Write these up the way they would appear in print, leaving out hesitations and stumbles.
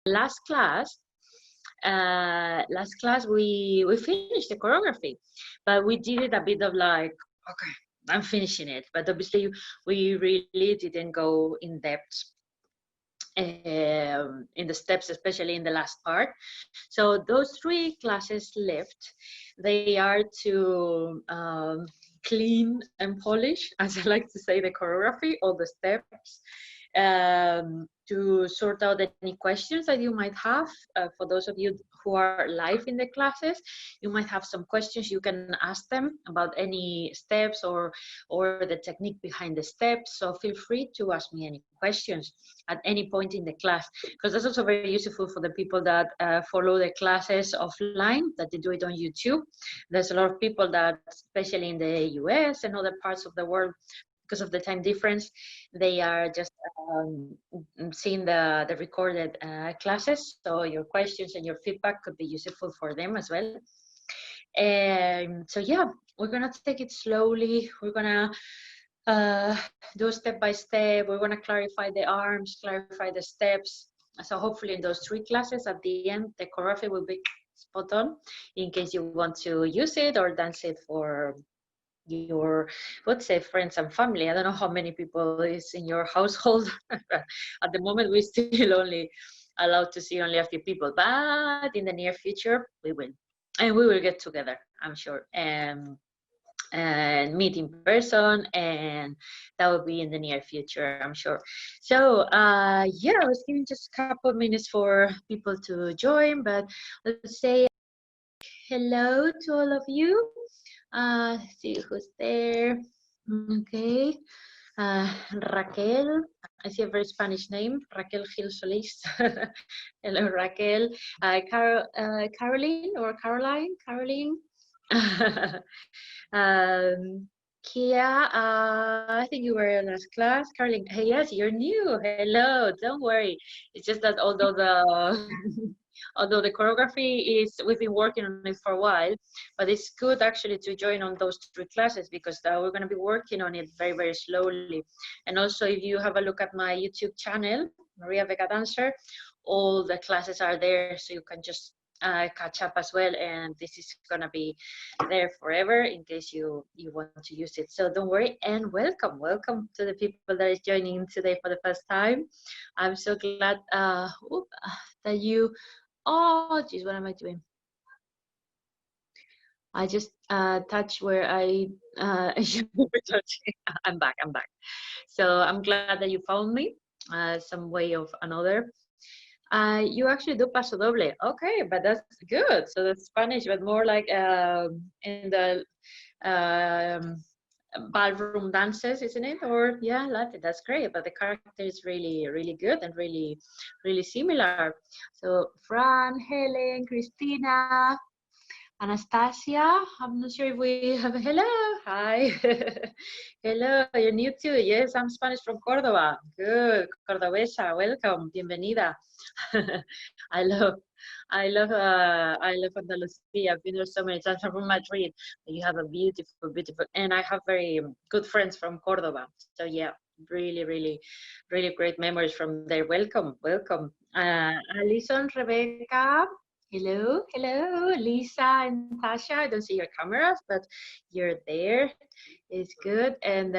last class, we finished the choreography, but we did it a bit of like, okay, I'm finishing it, but obviously we really didn't go in depth in the steps, especially in the last part. So those 3 classes left, they are to clean and polish, as I like to say, the choreography, all the steps, to sort out any questions that you might have. For those of you who are live in the classes, you might have some questions. You can ask them about any steps or the technique behind the steps. So feel free to ask me any questions at any point in the class, because that's also very useful for the people that follow the classes offline, that they do it on YouTube. There's a lot of people that, especially in the US and other parts of the world, because of the time difference, they are just seeing the recorded classes. So your questions and your feedback could be useful for them as well. So yeah, we're gonna take it slowly. We're gonna do step by step. We're gonna clarify the arms, clarify the steps. So hopefully in those 3 classes at the end, the choreography will be spot on in case you want to use it or dance it for your, let's say, friends and family. I don't know how many people is in your household. At the moment, we're still only allowed to see only a few people, but in the near future, we will. And we will get together, I'm sure, and meet in person, and that will be in the near future, I'm sure. So yeah, I was giving just a couple of minutes for people to join, but let's say hello to all of you. See who's there. Okay. Raquel, I see a very Spanish name, Raquel Gil Solis. Hello, Raquel. Caroline or Caroline. Kia, I think you were in last class. Caroline, hey, yes, you're new. Hello, don't worry. It's just that although the although the choreography is, we've been working on it for a while, but it's good actually to join on those 3 classes, because we're going to be working on it very, very slowly. And also, if you have a look at my YouTube channel, Maria Vega Dancer, all the classes are there, so you can just catch up as well, and this is going to be there forever in case you want to use it. So don't worry, and welcome to the people that is joining today for the first time. I'm so glad that you, oh geez, what am I doing? I just touched where I you were touching. I'm back. So I'm glad that you found me some way of another. You actually do paso doble. Okay, but that's good. So that's Spanish, but more like in the ballroom dances, isn't it? Or yeah, Latin. That's great. But the character is really, really good and really, really similar. So Fran, Helen, Christina, Anastasia, I'm not sure if we have, hello, hi, hello, you're new too. Yes, I'm Spanish from Córdoba. Good, Cordobesa, welcome, bienvenida. I love, I love Andalusia. I've been there so many times. I'm from Madrid. You have a beautiful, beautiful, and I have very good friends from Córdoba. So yeah, really, really, really great memories from there. Welcome. Alison, Rebecca. Hello, Lisa and Tasha. I don't see your cameras, but you're there. It's good. And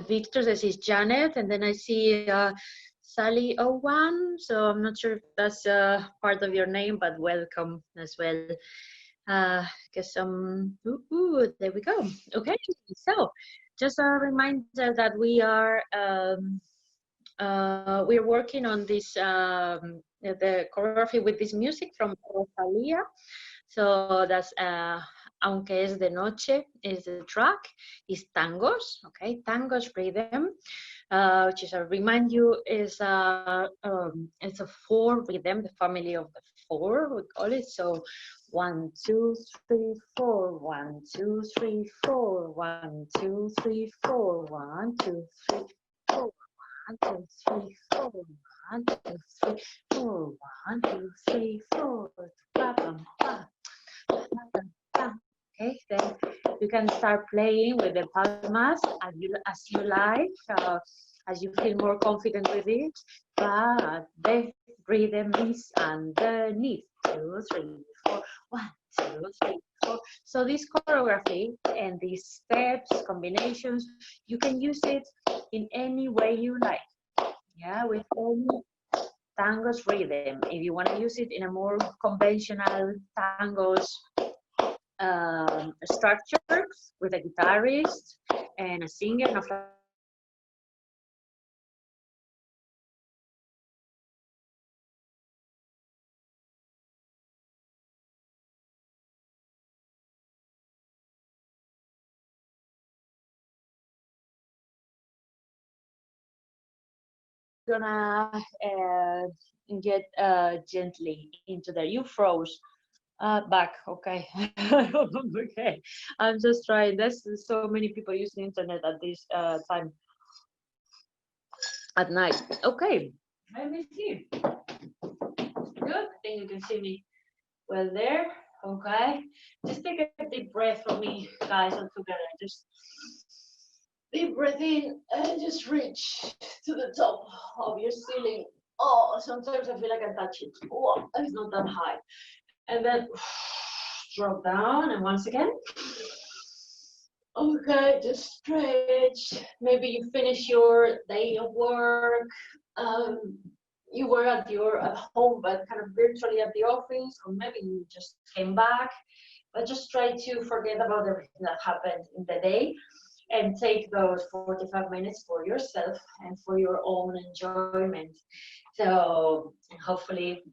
Victor says he's Janet, and then I see Sally Owan. So I'm not sure if that's part of your name, but welcome as well. Guess some. There we go. Okay, so just a reminder that we're working on this the choreography with this music from Rosalía. So that's Aunque es de noche is the track, is tangos, okay, tangos rhythm, which is, I remind you, is it's a 4 rhythm, the family of the 4 we call it. So 1, 2, 3, 4, 1, 2, 3, 4, 1, 2, 3, 4, 1, 2, 3, 4. 1, 2, 3, 4. 1, 2, 3, 4. 1, 2, 3, 4. Ba, ba, ba. Okay, then you can start playing with the palmas as you like, as you feel more confident with it. But the rhythm is underneath. 2, 3, 4. 1, 2, 3, 4. So this choreography and these steps, combinations, you can use it in any way you like. Yeah, with any tango's rhythm. If you want to use it in a more conventional tango's structure with a guitarist and a singer and a gonna get gently into there. You froze back. Okay. Okay. I'm just trying. There's so many people using the internet at this time at night. Okay. Let me see. Good. I think you can see me well there. Okay. Just take a deep breath for me, guys, all together. Just deep breath in and just reach to the top of your ceiling. Oh, sometimes I feel like I touch it. Oh, it's not that high. And then drop down, and once again. Okay, just stretch. Maybe you finish your day of work. You were at home, but kind of virtually at the office, or maybe you just came back. But just try to forget about everything that happened in the day and take those 45 minutes for yourself and for your own enjoyment. So hopefully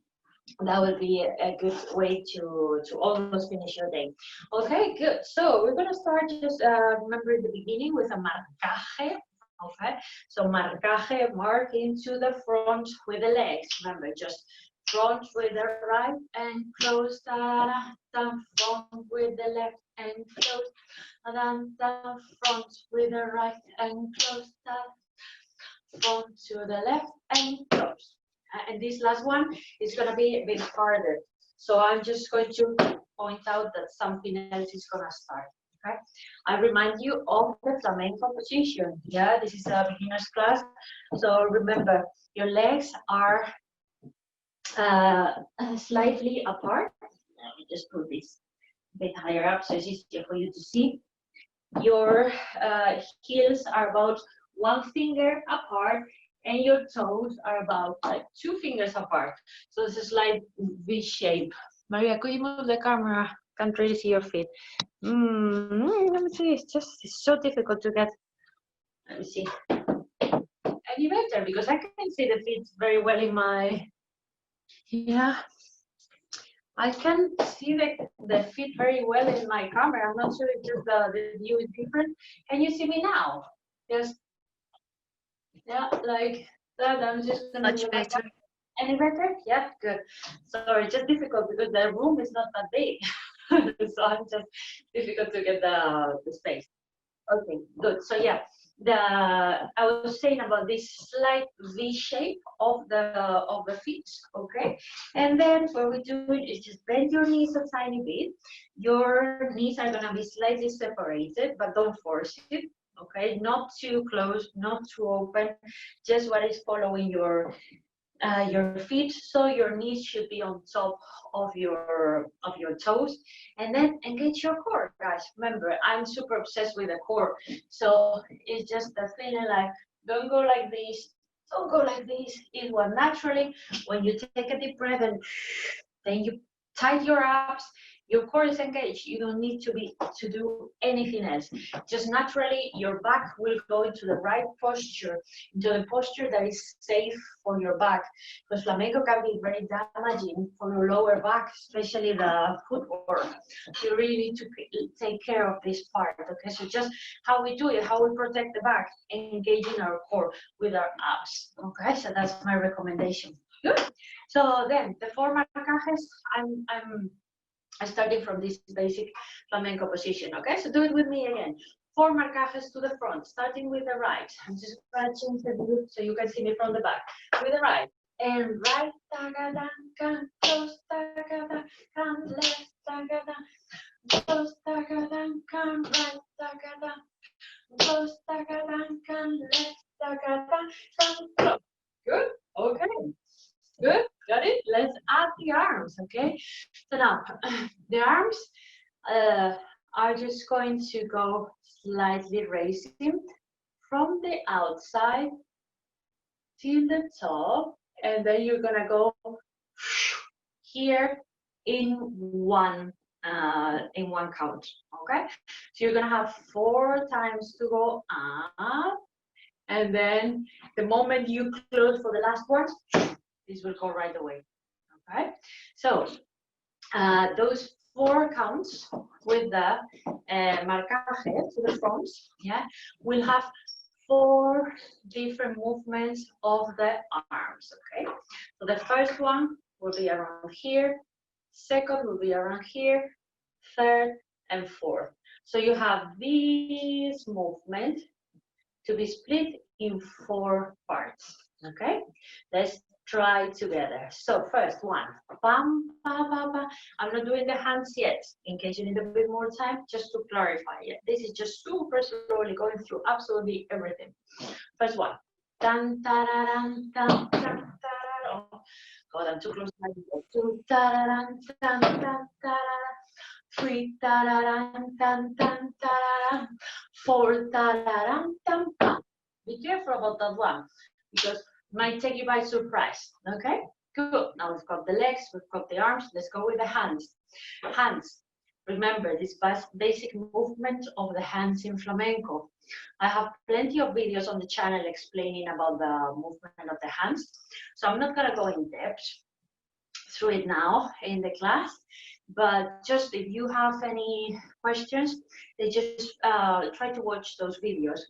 that will be a good way to almost finish your day. Okay, good. So we're gonna start just remember the beginning with a marcaje. Okay, so marcaje, mark into the front with the legs. Remember, just front with the right and close, front with the left and close, front with the right and close, front to the left and close. And this last one is going to be a bit harder. So I'm just going to point out that something else is going to start. Okay. I remind you of the flamenco position. Yeah, this is a beginner's class. So remember, your legs are slightly apart. Let me just put this a bit higher up so it's easier for you to see. Your heels are about 1 finger apart, and your toes are about like 2 fingers apart. So it's a slight V shape. Maria, could you move the camera? Can't really see your feet. Let me see. It's so difficult to get. Let me see. Any better? Because I can see the feet very well in my. Yeah. I can see the feet very well in my camera. I'm not sure if just the view is different. Can you see me now? Yes. Yeah, like that. I'm just gonna Much better. Any better? Yeah, good. Sorry, just difficult because the room is not that big. So I'm just difficult to get the space. Okay, good. So yeah, I was saying about this slight V shape of the feet, okay? And then what we do is just bend your knees a tiny bit. Your knees are gonna be slightly separated, but don't force it. Okay, not too close, not too open, just what is following your feet, so your knees should be on top of your toes, and then engage your core, guys. Remember, I'm super obsessed with the core, so it's just the feeling like don't go like this, don't go like this. It will naturally when you take a deep breath and then you tight your abs, your core is engaged. You don't need to do anything else. Just naturally, your back will go into the right posture, into the posture that is safe for your back. Because flamenco can be very damaging for your lower back, especially the footwork. You really need to take care of this part. Okay, so just how we do it, how we protect the back, engaging our core with our abs. Okay, so that's my recommendation. Good. So then the 4 marcajes, I'm starting from this basic flamenco position. Okay, so do it with me again. 4 marcajes to the front, starting with the right. I'm just going to change the view so you can see me from the back. With the right, and right, tagada, can close, tagada, can left, tagada, close, tagada, can right, tagada, close, tagada, can left, tagada, can close. Good, okay, good, got it? Let's add the arms, okay? So now, the arms are just going to go slightly raising from the outside to the top, and then you're gonna go here in one count. Okay, so you're gonna have 4 times to go up, and then the moment you close for the last one, this will go right away. Okay, so those 4 counts with the marcaje to the front, yeah, we'll have 4 different movements of the arms, okay? So the first one will be around here, second will be around here, third and fourth. So you have this movement to be split in 4 parts, okay? Let's try together. So first one, bam, ba, ba, ba. I'm not doing the hands yet, in case you need a bit more time, just to clarify it. This is just super slowly going through absolutely everything. First one, tan, tararan, tan, tan, tararan. Oh, God, I'm too close. 2, tararan, tan, tan, tararan. 3, tararan, tan, tan, tararan. 4, tararan, tan, tan. Be careful about that one, because it might take you by surprise, okay? Good, now we've got the legs, we've got the arms, let's go with the hands. Hands, remember this basic movement of the hands in flamenco. I have plenty of videos on the channel explaining about the movement of the hands, so I'm not gonna go in depth through it now in the class, but just if you have any questions, they just try to watch those videos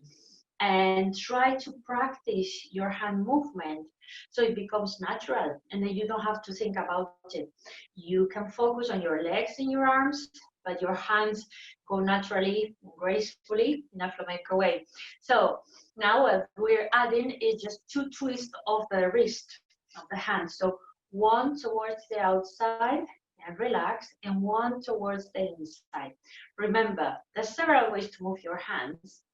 and try to practice your hand movement so it becomes natural, and then you don't have to think about it. You can focus on your legs and your arms, but your hands go naturally, gracefully in a flamenco way. So now what we're adding is just 2 twists of the wrist of the hand. So 1 towards the outside and relax, and 1 towards the inside. Remember, there's several ways to move your hands.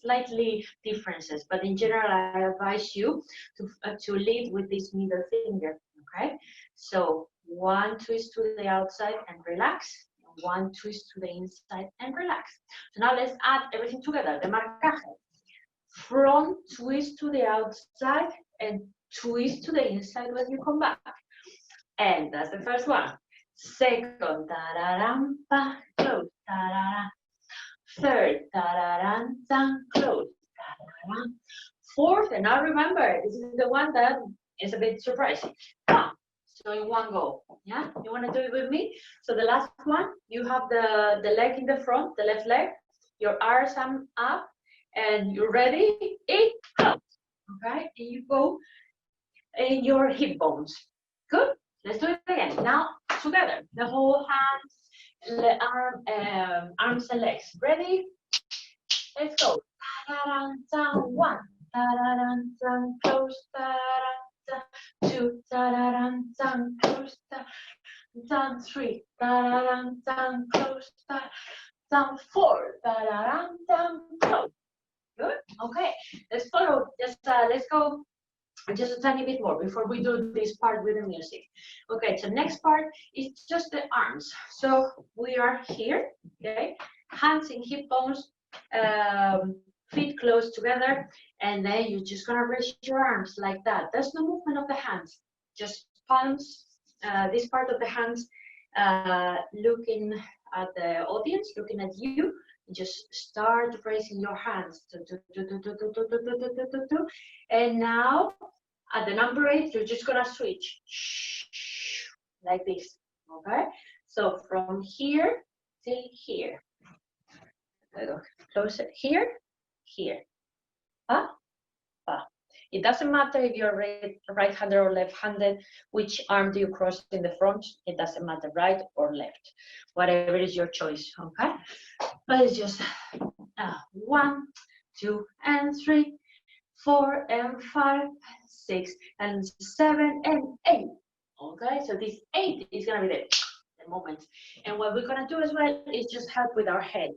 Slightly differences, but in general, I advise you to lead with this middle finger, okay? So 1 twist to the outside and relax, 1 twist to the inside and relax. So now let's add everything together, the marcaje. Front twist to the outside and twist to the inside when you come back. And that's the first one. Second, tararam, pa, close, tararam. Third, tararan, tan, close, tararan. Fourth, and now remember, this is the one that is a bit surprising. So in one go, yeah? You wanna do it with me? So the last one, you have the leg in the front, the left leg, your arms up, and you're ready, it close, okay? And you go in your hip bones. Good, let's do it again. Now, together, the whole hands, arms and legs. Ready? Let's go. Ta-da-dun, 1. Ta-da-dun, close. Ta-da-dun, 2. Ta-da-dun, close. Ta-da-dun, 3. Ta-da-dun, close. Ta-da-dun, 4. Ta-da-dun, close. Good. Okay. Let's follow. Let's go just a tiny bit more before we do this part with the music. Okay, so next part is just the arms. So we are here, okay? Hands in hip bones, feet close together, and then you're just gonna raise your arms like that. There's no movement of the hands, just palms, this part of the hands looking at the audience, looking at you. Just start raising your hands. And now, at the number 8, you're just gonna switch like this, okay? So from here till here. Close it here, here. Pa, pa. It doesn't matter if you're right-handed or left-handed, which arm do you cross in the front, it doesn't matter, right or left. Whatever is your choice, okay? But it's just 1, 2, and 3, 4, and 5, 6, and 7, and 8. Okay, so this 8 is gonna be the moment. And what we're gonna do as well is just help with our head.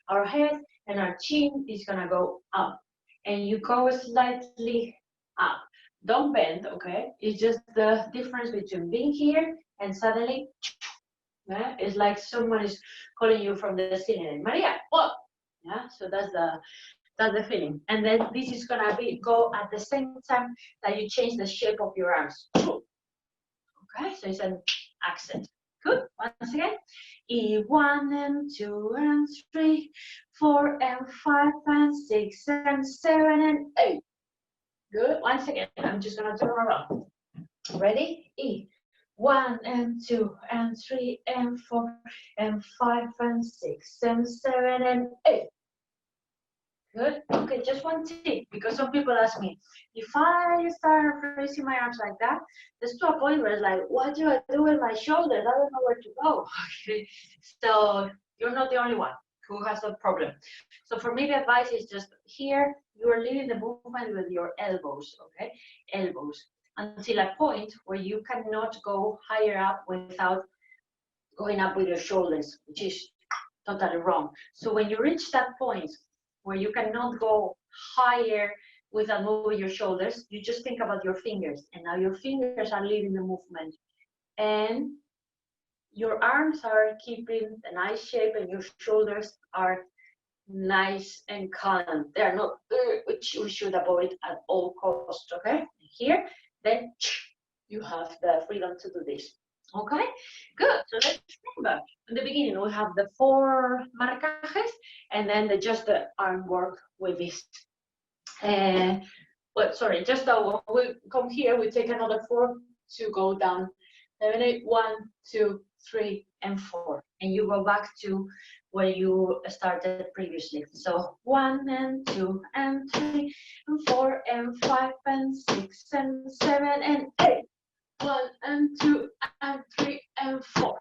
Our head and our chin is gonna go up. And you go slightly up. Don't bend, okay? It's just the difference between being here and suddenly, yeah? It's like someone is calling you from the ceiling. Maria, what? Yeah, so that's the feeling. And then this is gonna go at the same time that you change the shape of your arms. Okay, so it's an accent. Good. Once again. E1 and 2 and 3, 4 and 5 and 6 and 7 and 8. Good. Once again, I'm just gonna turn around. Ready? E. 1 and 2 and 3 and 4 and 5 and 6 and 7 and 8. Good. Okay, just one tip, because some people ask me, if I start raising my arms like that, there's to a point where it's like, what do I do with my shoulders? I don't know where to go. Okay, so you're not the only one who has a problem. So for me, the advice is just here, you are leading the movement with your elbows, okay? Elbows, until a point where you cannot go higher up without going up with your shoulders, which is totally wrong. So when you reach that point, where you cannot go higher without moving your shoulders, you just think about your fingers, and now your fingers are leading the movement, and your arms are keeping a nice shape, and your shoulders are nice and calm. They are not, which we should avoid at all costs, okay? Here, then you have the freedom to do this. Okay, good. So let's remember, in the beginning we have the 4 marcajes, and then just the arm work with this. Well, sorry, just when we come here, we take another 4 to go down. 7, 8, 1, 2, 3, and 4, and you go back to where you started previously. So 1 and 2 and 3 and 4 and 5 and 6 and 7 and 8. 1 and 2 and 3 and 4.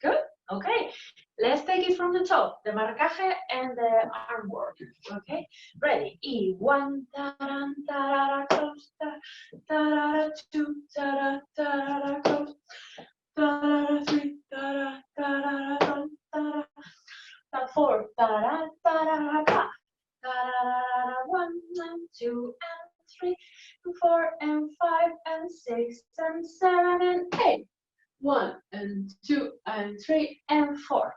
Good. Okay. Let's take it from the top. The marcaje and the arm work. Okay. Ready. E1. Ta-da, ta-da, close. Ta-da, 2. Ta-da, ta-da, close. Ta-da, 3. Ta-da, ta-da, close. Ta-da, 4. Ta-da, ta-da, ta. Ta-da, 1 and 2 and 3 and 4 and 5 and 6 and 7 and 8. 1 and 2 and 3 and 4.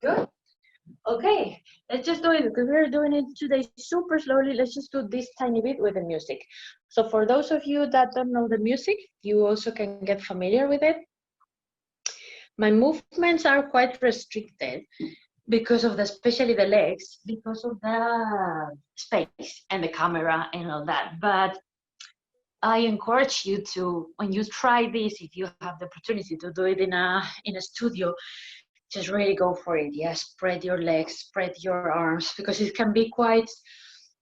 Good. Okay, let's just do it because we're doing it today super slowly. Let's just do this tiny bit with the music. So for those of you that don't know the music, you also can get familiar with it. My movements are quite restricted because of especially the legs, because of the space and the camera and all that. But I encourage you to, when you try this, if you have the opportunity to do it in a studio, just really go for it. Yeah, spread your legs, spread your arms, because it can be quite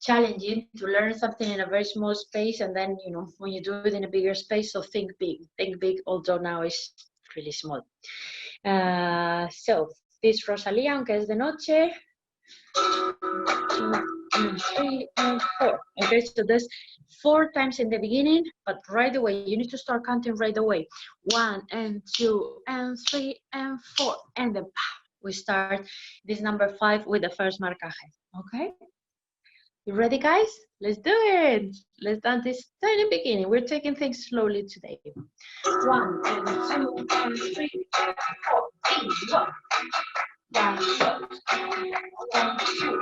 challenging to learn something in a very small space, and then, you know, when you do it in a bigger space, so think big, although now it's really small. So this Rosalía, aunque es de noche. 2 and 3 and 4. Okay, so there's 4 times in the beginning, but right away you need to start counting right away. 1 and 2 and 3 and 4, and then we start this number 5 with the first marcaje. Okay, you ready, guys? Let's do it. Let's do this tiny beginning. We're taking things slowly today. 1 and 2 and 3 and 4. 1. 1, 2, 1, 2,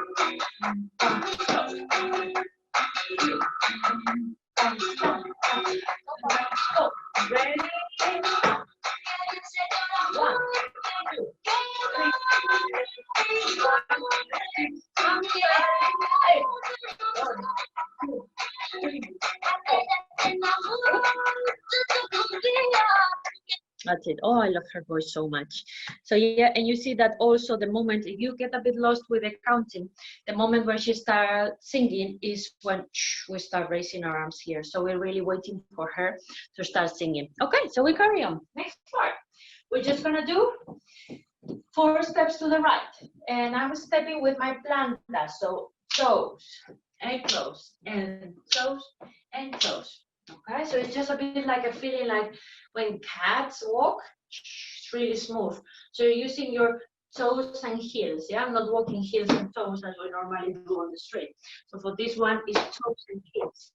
1, 2, go. Ready? 1, 2, 3, 4, 5, 6, 7, 8. 1, 2, 3, 4. That's it. Oh, I love her voice so much. So yeah, and you see that also the moment, if you get a bit lost with the counting, the moment when she starts singing is when we start raising our arms here. So we're really waiting for her to start singing. Okay, so we carry on. Next part. We're just gonna do 4 steps to the right. And I'm stepping with my planta. So toes and close and toes and close. Okay, so it's just a bit like a feeling like when cats walk, it's really smooth. So you're using your toes and heels, yeah? I'm not walking heels and toes as we normally do on the street. So for this one, it's toes and heels.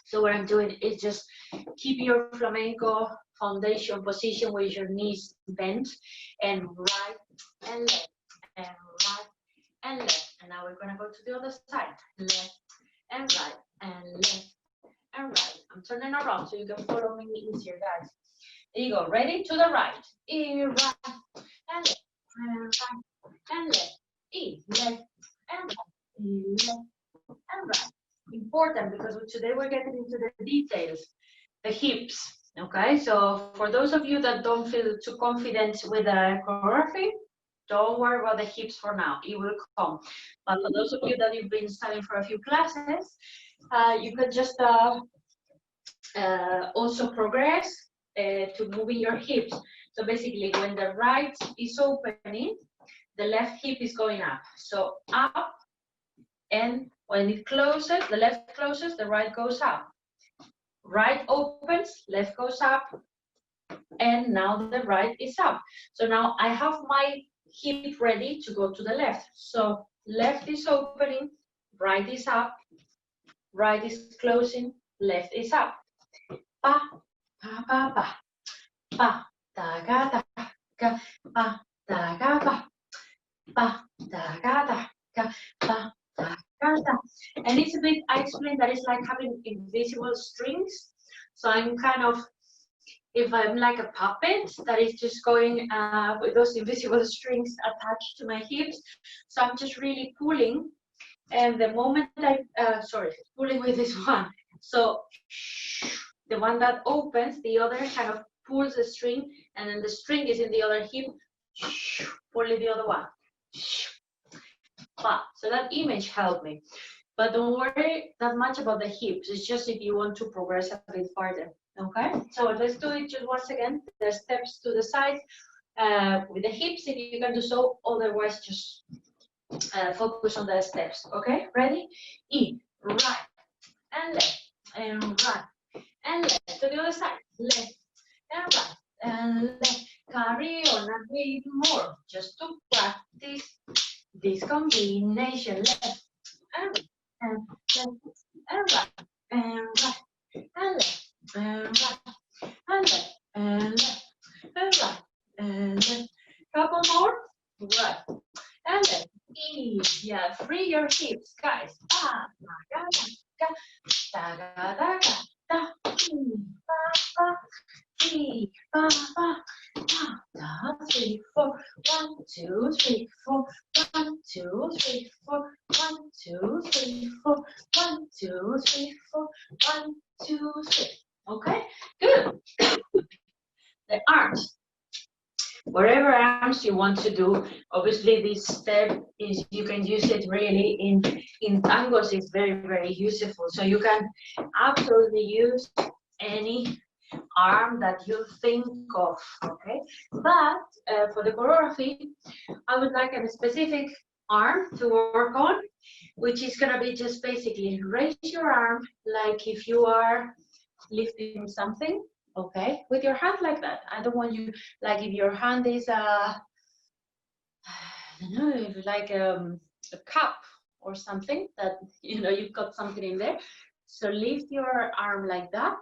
So what I'm doing is just keep your flamenco foundation position with your knees bent, and right and left, and right and left. And now we're gonna go to the other side, left and right, and left and right. I'm turning around so you can follow me easier, guys. There you go. Ready? To the right. E, right, and left, and right, and left. E, left, and right. E, left, and right. Important, because today we're getting into the details. The hips. Okay, so for those of you that don't feel too confident with the choreography, don't worry about the hips for now. It will come. But for those of you that you've been studying for a few classes, you can just also progress to moving your hips. So basically, when the right is opening, the left hip is going up. So up, and when it closes, the left closes, the right goes up. Right opens, left goes up, and now the right is up. So now I have my hip ready to go to the left. So left is opening, right is up, right is closing, left is up. Pa, pa, pa, pa. Pa, da, ga, da, ga, pa, da, ga, pa, pa, da, ga, da, ga, pa, da, ga, da. And it's a bit, I explained that it's like having invisible strings. So I'm kind of, if I'm like a puppet that is just going with those invisible strings attached to my hips. So I'm just really pulling. And the moment I, pulling with this one. So the one that opens, the other kind of pulls the string, and then the string is in the other hip, pulling the other one. So that image helped me. But don't worry that much about the hips. It's just if you want to progress a bit farther. Okay, so let's do it just once again. The steps to the side with the hips, if you can do so. Otherwise, just focus on the steps. Okay, ready? E, right, and left, and right, and left. To the other side, left, and right, and left. Carry on a bit more, just to practice this combination. Left, and right, and left, and right, and right, and left, and right, and left, and left, and right, and left. Couple more. Right, and left. Yeah, free your hips, guys. Da, da, da, da, da, da, da, da, ba, ba, ba, ba, da, 3, 4. 1, 2, 3, 4. 1, 2, 3, 4. 1, 2, 3, 4. 1, 2, 3, 4. 1, 2, 3. Okay, good. The arms. Whatever arms you want to do, obviously this step is, you can use it really in tangos. It's very useful. So you can absolutely use any arm that you think of, okay? But for the choreography, I would like a specific arm to work on, which is gonna be just basically raise your arm like if you are lifting something. Okay, with your hand like that. I don't want you, like if your hand is I don't know, like a cup or something that, you know, you've got something in there. So lift your arm like that,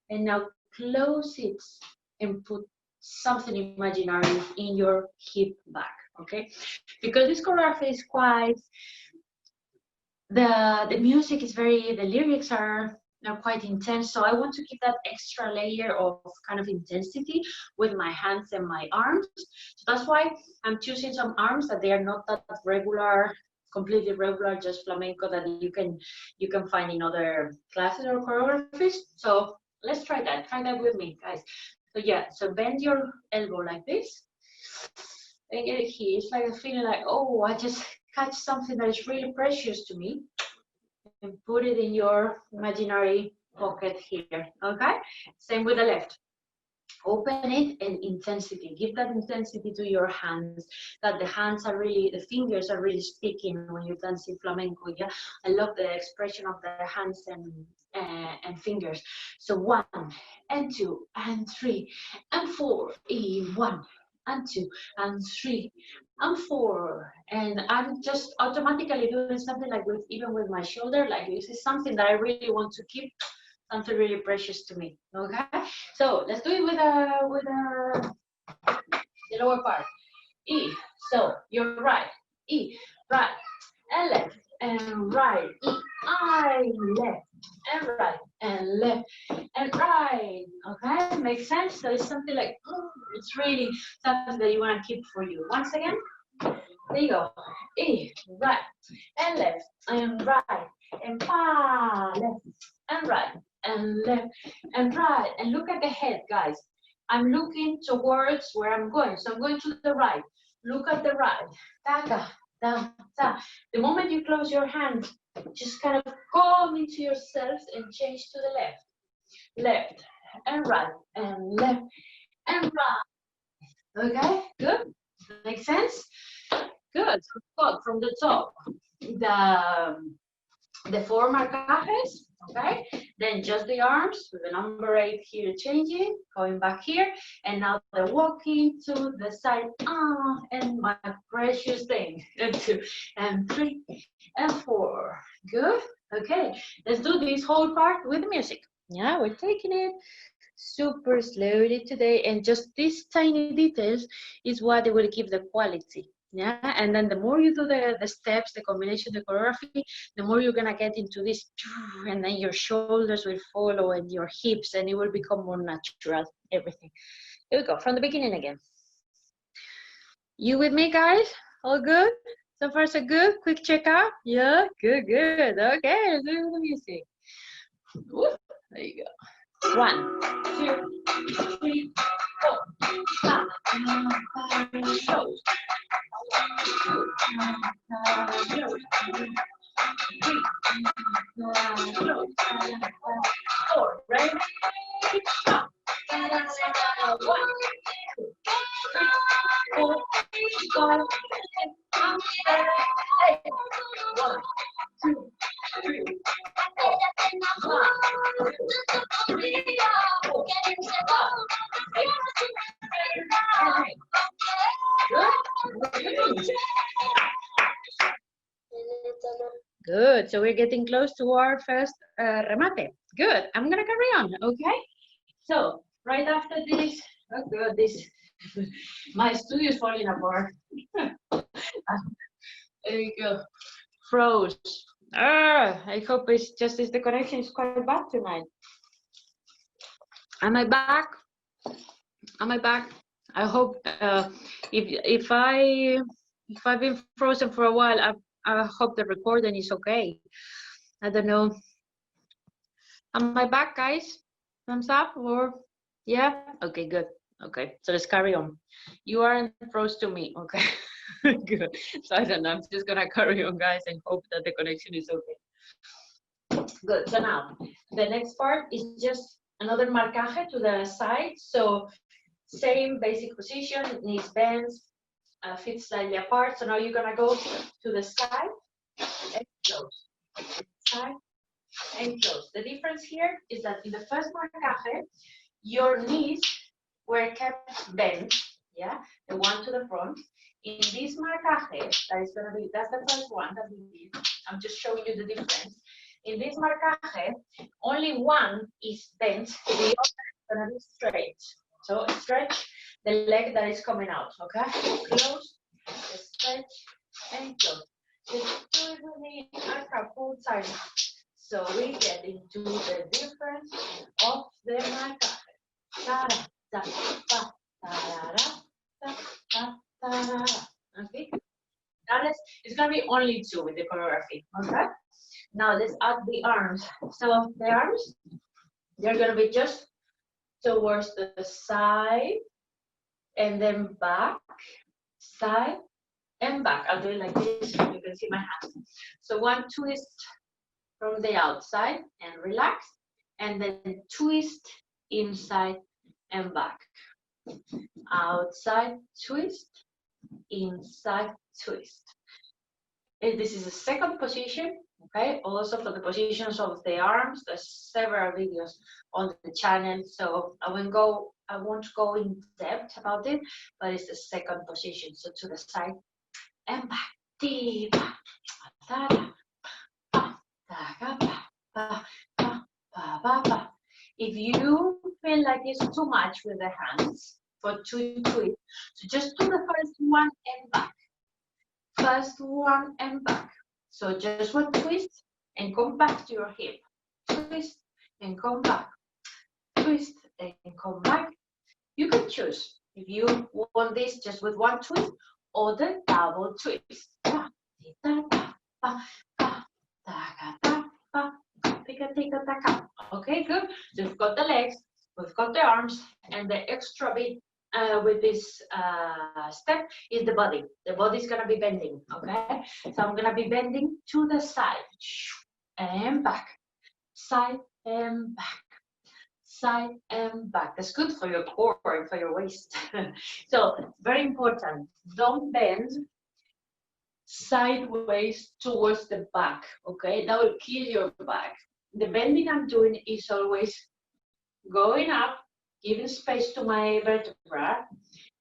and now close it and put something imaginary in your hip back. Okay, because this choreography is quite, the music is very, the lyrics are quite intense, so I want to keep that extra layer of kind of intensity with my hands and my arms. So that's why I'm choosing some arms that they are not that regular, completely regular, just flamenco that you can find in other classes or choreographies. So let's try that with me, guys. So yeah, so bend your elbow like this and get it here. It's like a feeling like, oh, I just catch something that is really precious to me and put it in your imaginary pocket here. Okay, same with the left. Open it and intensity. Give that intensity to your hands. That the hands are really, the fingers are really speaking when you're dancing flamenco. Yeah, I love the expression of the hands and fingers. So 1 and 2 and 3 and 4. 1 and 2 and 3 and 4. And I'm just automatically doing something like with, even with my shoulder, like this is something that I really want to keep, something really precious to me. Okay, so let's do it with the lower part. E. So you're right. E. Right and left and right. E. I. Left and right and left and right. Okay, makes sense. So it's something like it's really something that you want to keep for you. Once again, there you go. E. Right and left and right and left and right and left and right. And look at the head, guys. I'm looking towards where I'm going. So I'm going to the right. Look at the right. Ta, ta, ta, ta. The moment you close your hand, just kind of come into yourself and change to the left. Left and right and left and right. Okay, good. Makes sense? Good. So from the top, the 4 marcajes, okay? Then just the arms with the number 8 here changing, going back here, and now they're walking to the side. And my precious thing. And 2 and 3 and 4. Good. Okay, let's do this whole part with music. Yeah, we're taking it super slowly today, and just these tiny details is what it will give the quality. Yeah, and then the more you do the steps, the combination, the choreography, the more you're gonna get into this, and then your shoulders will follow and your hips, and it will become more natural, everything. Here we go, from the beginning again. You with me, guys? All good? So far, so good? Quick checkup? Yeah, good, good. Okay, let's do it with the music. Woo. There you go. 1, 2, 3, 4, 5, shows. 4, ready? Stop. 1, 2, 3, 4, 5, 6, 7, 8. 1, 2, 3, 4, 5, 6, 7, 8. Good. So we're getting close to our first remate. Good. I'm gonna carry on. Okay. So right after this, oh God, this my studio is falling apart. There you go. Froze. I hope it's just the connection is quite bad tonight. Am I back? Am I back? I hope if I've been frozen for a while, I hope the recording is okay. I don't know. Am I back, guys? Thumbs up or yeah? Okay, good. Okay, so let's carry on. You aren't froze to me, okay? Good. So I don't know. I'm just gonna carry on, guys, and hope that the connection is okay. Good. So now the next part is just another marcaje to the side. So same basic position, knees bent, feet slightly apart. So now you're gonna go to the side and close. Side and close. The difference here is that in the first marcaje, your knees were kept bent, yeah, the one to the front. In this marcaje, that is gonna be, that's the first one that we did. I'm just showing you the difference. In this marcaje, only one is bent, the other is gonna be straight. So stretch the leg that is coming out, okay? Close, stretch, and close. Just do it with me a couple times. So we get into the difference of the marcaje. Ta-da, ta, ta, ta-da, ta, ta, ta-da. Okay? That is, it's gonna be only 2 with the choreography, okay? Now let's add the arms. So the arms, they're gonna be just towards the side and then back, side and back. I'll do it like this so you can see my hands. So 1 twist from the outside and relax, and then twist inside and back. Outside twist, inside twist. This is the second position, okay? Also for the positions of the arms, there's several videos on the channel, so I won't go in depth about it, but it's the second position. So to the side and back. Deep. If you feel like it's too much with the hands for two twists, so just do the first one and back. First one and back. So just one twist and come back to your hip. Twist and come back. Twist and come back. You can choose if you want this just with one twist or the double twist. Okay, good. So we've got the legs, we've got the arms, and the extra bit with this step is the body. The body is gonna be bending, okay? So I'm gonna be bending to the side and back, side and back, side and back. That's good for your core and for your waist. So very important, don't bend sideways towards the back, okay? That will kill your back. The bending I'm doing is always going up, giving space to my vertebra,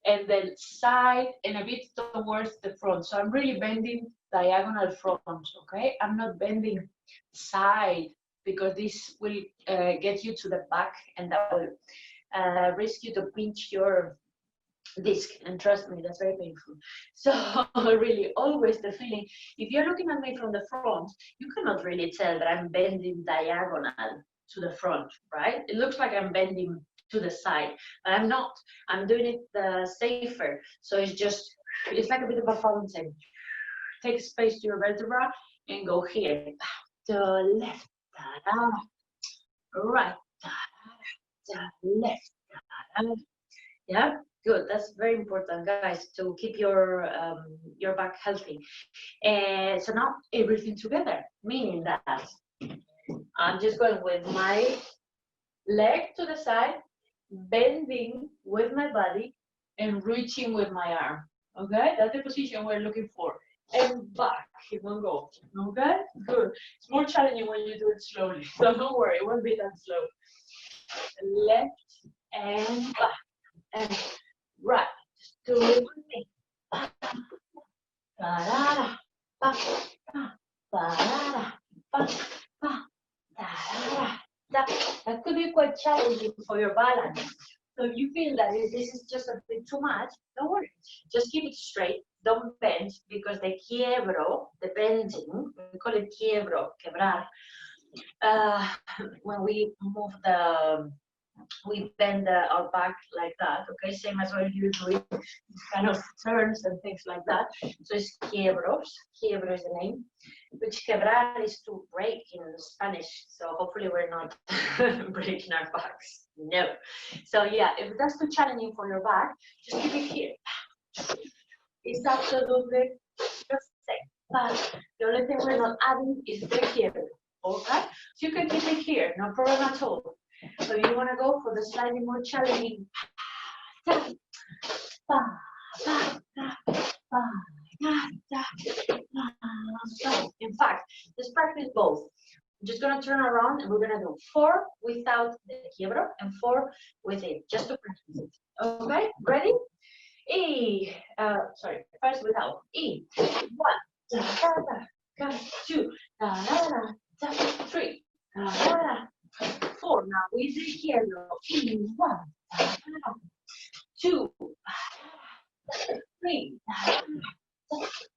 and then side and a bit towards the front. So I'm really bending diagonal front, okay? I'm not bending side because this will get you to the back and that will risk you to pinch your disc, and trust me, that's very painful. So really always the feeling, if you're looking at me from the front, you cannot really tell that I'm bending diagonal to the front, right? It looks like I'm bending to the side, but I'm not. I'm doing it safer. So it's like a bit of a fountain. Take space to your vertebra and go here. To left, right, left. Yeah. Good. That's very important, guys, to keep your back healthy. And so now everything together, meaning that I'm just going with my leg to the side, bending with my body, and reaching with my arm. Okay, that's the position we're looking for. And back, it won't go. Okay, good. It's more challenging when you do it slowly, so don't worry, it won't be that slow. Left and back and right. Do it with me. That could be quite challenging for your balance. So if you feel that this is just a bit too much, don't worry. Just keep it straight. Don't bend, because the quiebro, the bending, we call it quiebro, quebrar. When we move we bend our back like that, okay? Same as when you're doing kind of turns and things like that. So it's quiebros. Quiebro is the name, which quebrar is to break in Spanish. So hopefully we're not breaking our backs. No. So yeah, if that's too challenging for your back, just keep it here. It's absolutely the same. But the only thing we're not adding is the quiebro, okay? So you can keep it here, no problem at all. So you want to go for the slightly more challenging. In fact, let's practice both. I'm just going to turn around and we're going to do 4 without the quiebro and 4 with it, just to practice it. Okay, ready? E, sorry, first without. E, 1, 2, 3, 4. Now with the quiebro. E, 1, 2, 3,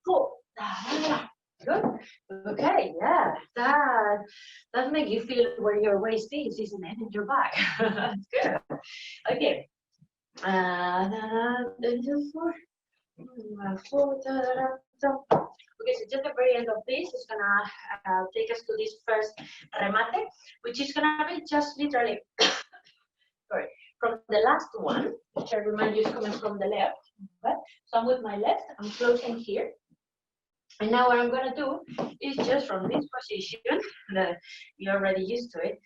4. Good. Okay, yeah. That makes you feel where your waist is, isn't it? In your back. That's good. Okay. Okay, so just the very end of this is gonna take us to this first remate, which is gonna be just literally, sorry, from the last one, which I remind you is coming from the left. Okay? So I'm with my left, I'm closing here. And now what I'm gonna do is just from this position, that you're already used to it,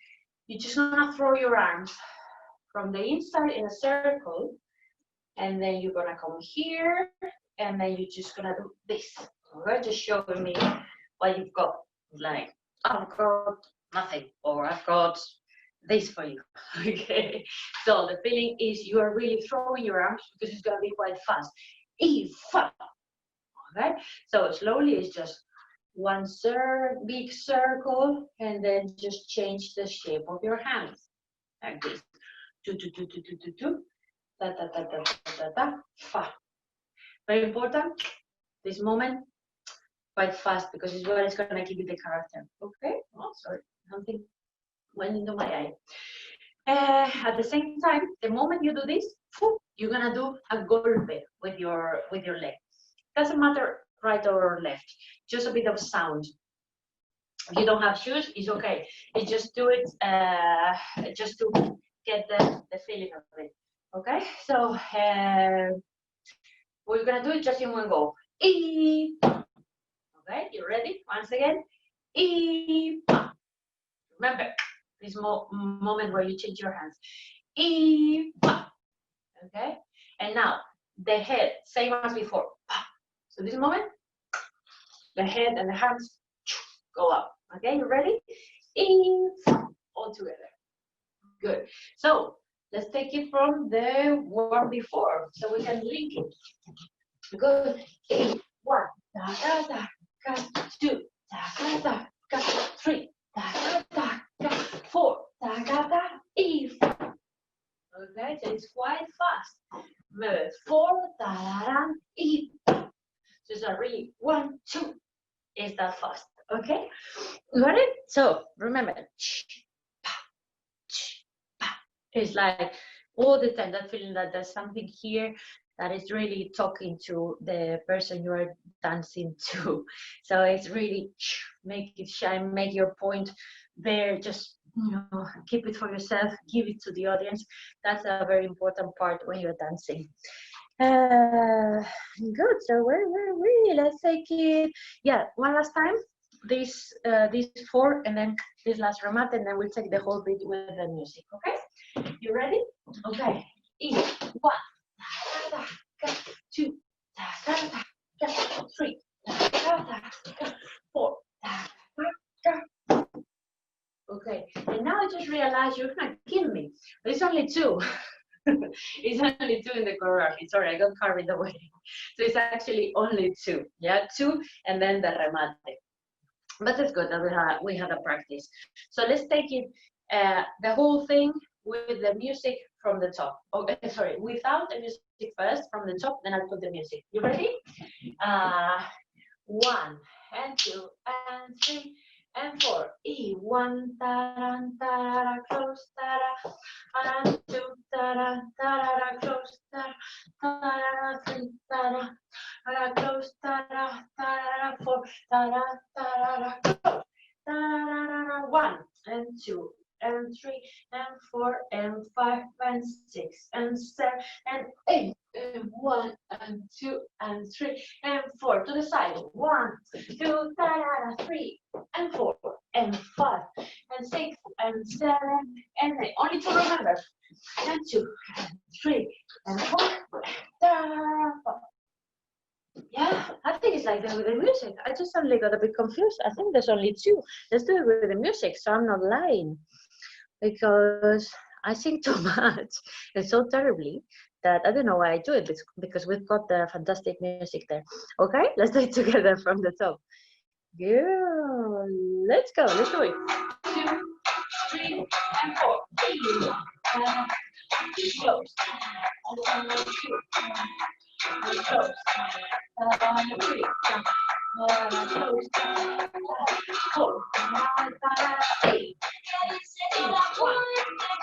you're just gonna throw your arms from the inside in a circle, and then you're gonna come here, and then you're just gonna do this. Okay, just showing me what you've got. Like, I've got nothing, or I've got this for you. Okay, so the feeling is you are really throwing your arms because it's gonna be quite fast. Okay, so slowly it's just one big circle, and then just change the shape of your hands like this. Do, da da da da da da fa. Very important. This moment quite fast because it's what is gonna give you the character. Okay. Oh, sorry, something went into my eye. At the same time, the moment you do this, you're gonna do a golpe with your leg. Doesn't matter right or left, just a bit of sound. If you don't have shoes, it's okay. You just do it just to get the feeling of it. Okay, so we're gonna do it just in one go. E. Okay, you ready? Once again. E. Remember this moment where you change your hands. E. Okay, and now the head, same as before. So this moment, the head and the hands go up. Okay, you ready? E. All together. Good. So let's take it from the one before, so we can link it. Good. E. 1. Da da da. 2. Da da da. 3. Da da da. 4. Da da da. E. Okay, so it's quite fast. Move 4. Da da da. E. So it's not really 1, 2. Is that fast? Okay, got it? So remember, it's like all the time that feeling that there's something here that is really talking to the person you are dancing to. So it's really make it shine, make your point there. Just keep it for yourself, give it to the audience. That's a very important part when you're dancing. Good. So where were we? Let's take it. Yeah, one last time. These 4, and then this last remate, and then we'll take the whole bit with the music. Okay, you ready? Okay. E. 1. Da, da, da, 2. Da, da, da, 3. Da, da, da, 4. Da, da, da. Okay, and now I just realized you're gonna kill me. It's only 2. It's only 2 in the choreography. Sorry, I got carried away. So it's actually only 2. Yeah, 2, and then the remate. But it's good that we had a practice. So let's take it the whole thing with the music from the top. Okay, sorry, without the music first from the top, then I'll put the music. You ready? 1 and 2 and 3 and 4. E. 1 ta ta close ta and 2 ta ta close ta 3 ta close ta 4 ta close ta 1 and 2 and 3 and 4 and 5 and 6 and 7 and 8 and 1 and 2 and 3 and 4 to the side. 1, 2, 3 and 4 and 5 and 6 and 7 and 8. Only to remember. And 2 and 3 and 4. Yeah, I think it's like that with the music. I just suddenly got a bit confused. I think there's only 2. Let's do it with the music, so I'm not lying. Because I sing too much and so terribly that I don't know why I do it, because we've got the fantastic music there. Okay, let's do it together from the top. Good. Let's go. Let's do it. 2, 3, and 4. Close. 1, 2, close. 3. Close. 4. 8. 1,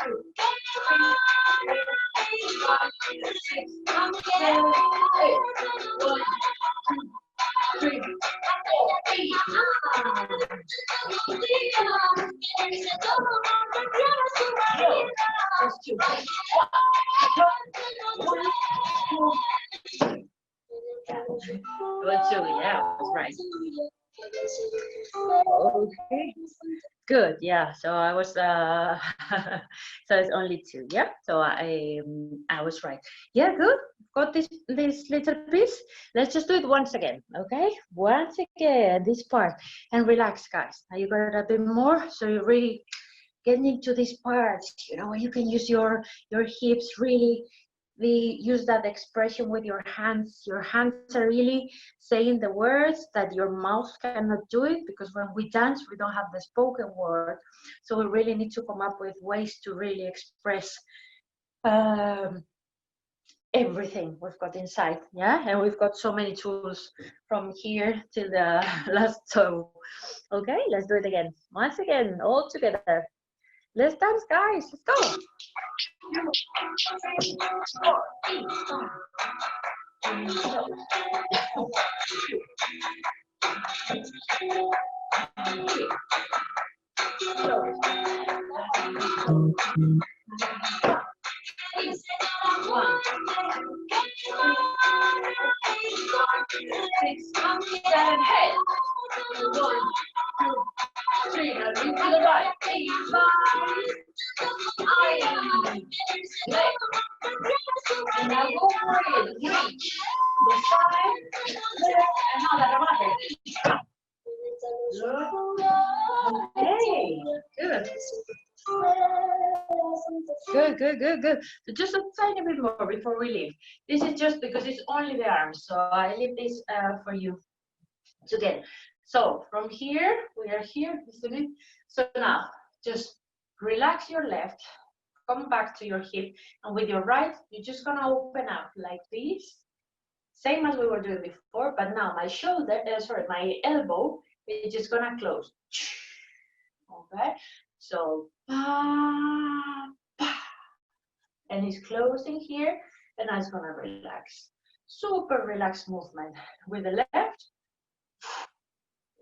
2, 3, 5, 6, 7, 8. 1, 2, 3, 4, 8. Just 2. 1, 2, yeah, that's right. Okay. Good, yeah. So I was so it's only two, yeah. So I was right. Yeah, good. Got this little piece. Let's just do it once again, okay? Once again, this part, and relax, guys. Now you got a bit more, so you really get into this part. You know, you can use your hips really. We use that expression with your hands. Your hands are really saying the words that your mouth cannot do it, because when we dance, we don't have the spoken word. So we really need to come up with ways to really express um, everything we've got inside. Yeah, and we've got so many tools from here till the last toe. Okay, let's do it again. Once again, all together. Let's dance, guys. Let's go. One, 6, 7, 8. 1, 2, 3. Now move to the right. 8, 5. Leg. And now go for it. Reach. The side. And now the remate. Okay. Good. Good. So just a tiny bit more before we leave. This is just because it's only the arms, so I leave this for you to get. So from here, we are here, isn't it? So now, just relax your left, come back to your hip, and with your right, you're just gonna open up like this, same as we were doing before, but now my shoulder, my elbow is just gonna close. Okay, so and it's closing here, and now it's gonna relax. Super relaxed movement with the left.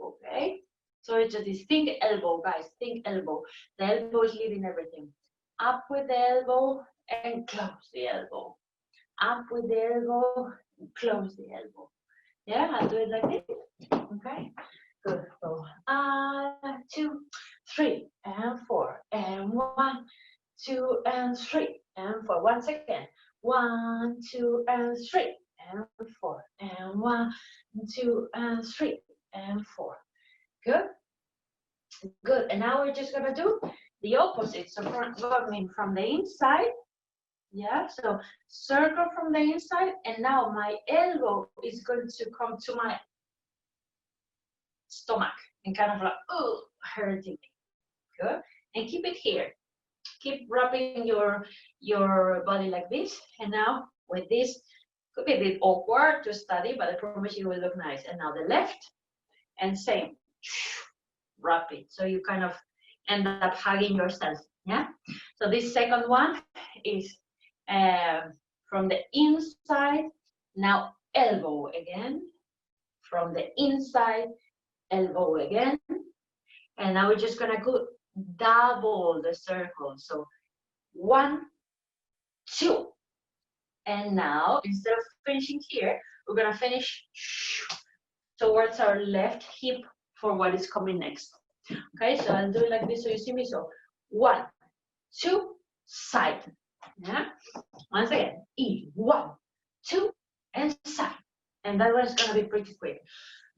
Okay, so it's just this think elbow, guys. Think elbow. The elbow is leading everything. Up with the elbow and close the elbow. Up with the elbow, close the elbow. Yeah, I'll do it like this. Okay, good. So 2, 3, and 4, and 1, 2, and 3, and 4. Once again, 1, 2, and 3, and 4, and 1, 2, and 3, and 4. Good. And now we're just gonna do the opposite. So going from the inside. Yeah, so circle from the inside, and now my elbow is going to come to my stomach and kind of like, oh, hurting me. Good. And keep it here. Keep wrapping your body like this. And now with this, could be a bit awkward to study, but I promise you will look nice. And now the left, and same. Wrap it. So you kind of end up hugging yourself. Yeah. So this second one is from the inside, now elbow again, from the inside, elbow again, and now we're just gonna go double the circle. So 1, 2, and now instead of finishing here, we're gonna finish towards our left hip for what is coming next. Okay, so I'll do it like this so you see me. So 1, 2, side. Yeah. Once again, 1, 2, and side. And that one's gonna be pretty quick.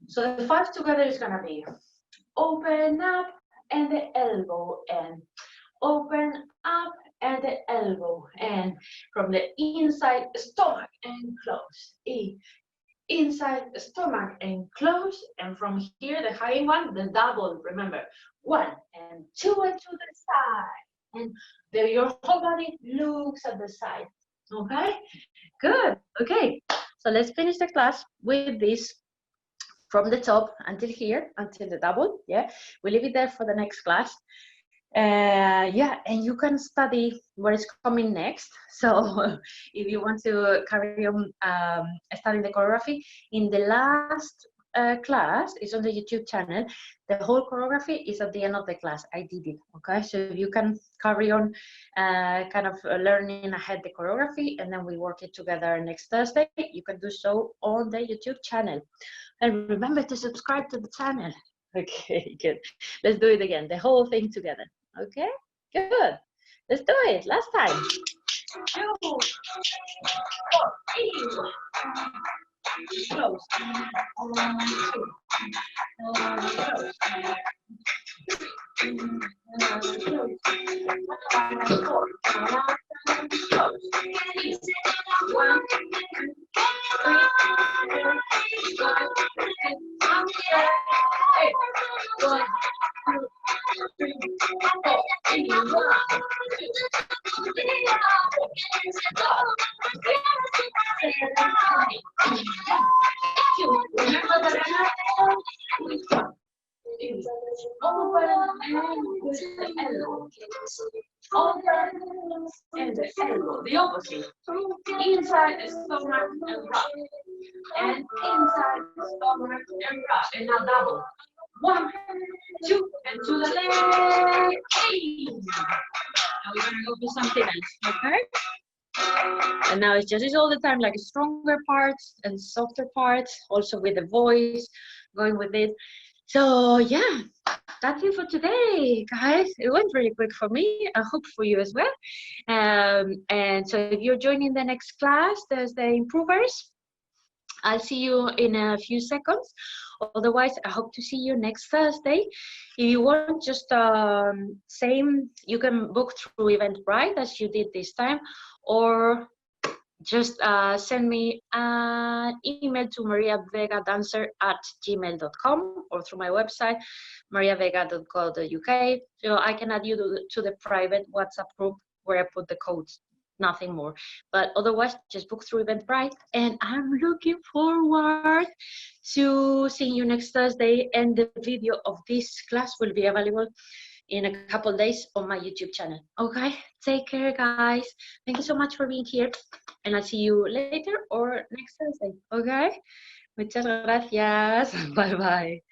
So the 5 together is gonna be open up and the elbow, and open up and the elbow, and from the inside stomach and close. Inside stomach and close, and from here the high one, the double. Remember, 1 and 2 and to the side. And there your whole body looks at the side. Okay, good. Okay, so let's finish the class with this from the top until here, until the double. Yeah, we leave it there for the next class. Yeah, and you can study what is coming next. So if you want to carry on studying the choreography, in the last class, it's on the YouTube channel. The whole choreography is at the end of the class. I did it, okay? So if you can carry on kind of learning ahead the choreography, and then we work it together next Thursday, you can do so on the YouTube channel. And remember to subscribe to the channel, Okay, good. Let's do it again, the whole thing together. Okay, good. Let's do it. Last time. 2, 4, 8. Close. 1, 2. Close. 4. Close. 1, Open and with the elbow. Open and the elbow. The opposite. Inside the stomach and rub. And inside the stomach and rub. And now double. 1, 2, and to the left. Hey. Now we're gonna go for something else. Okay. And now it's all the time like stronger parts and softer parts, also with the voice, going with it. So yeah, that's it for today, guys. It went really quick for me. I hope for you as well. And so if you're joining the next class, there's the improvers. I'll see you in a few seconds. Otherwise, I hope to see you next Thursday. If you want, just same, you can book through Eventbrite as you did this time, or just send me an email to mariavegadancer@gmail.com or through my website, mariavega.co.uk. So I can add you to the private WhatsApp group where I put the codes, nothing more. But otherwise, just book through Eventbrite. And I'm looking forward to seeing you next Thursday. And the video of this class will be available in a couple of days on my YouTube channel. Okay, take care, guys. Thank you so much for being here, and I'll see you later or next Thursday. Okay, muchas gracias. Bye bye.